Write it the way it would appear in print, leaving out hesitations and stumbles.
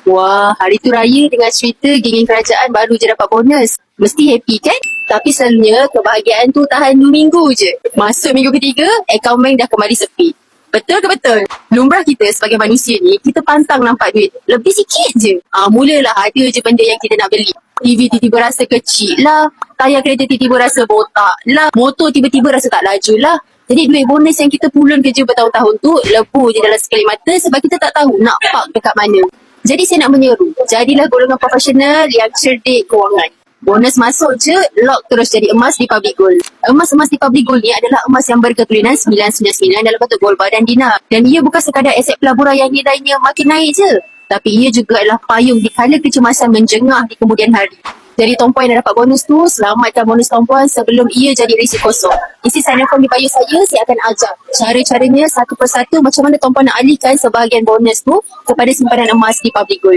Wah, hari tu raya dengan cerita geng kerajaan baru je dapat bonus. Mesti happy kan? Tapi selalunya kebahagiaan tu tahan 2 minggu je. Masuk minggu ketiga, akaun bank dah kembali sepi. Betul ke betul? Lumrah kita sebagai manusia ni, kita pantang nampak duit. Lebih sikit je. Mulalah ada je benda yang kita nak beli. TV tiba-tiba rasa kecil lah. Tayar kereta tiba-tiba rasa botak lah. Motor tiba-tiba rasa tak laju lah. Jadi duit bonus yang kita pulun kerja bertahun-tahun tu lebu je dalam sekali mata sebab kita tak tahu nak park dekat mana. Jadi saya nak menyeru, jadilah golongan profesional yang cerdik kewangan. Bonus masuk je, lock terus jadi emas di Public Gold. Emas-emas di Public Gold ni adalah emas yang berketurunan 999 dalam bentuk gold bar dan dinar. Dan ia bukan sekadar aset pelaburan yang nilainya makin naik je. Tapi ia juga adalah payung di kala kecemasan menjengah di kemudian hari. Jadi Tompuan yang dapat bonus tu, selamatkan bonus Tompuan sebelum ia jadi risiko kosong. Isi sign-up form di bio saya akan ajar cara-caranya satu persatu macam mana Tompuan nak alihkan sebahagian bonus tu kepada simpanan emas di Public Gold.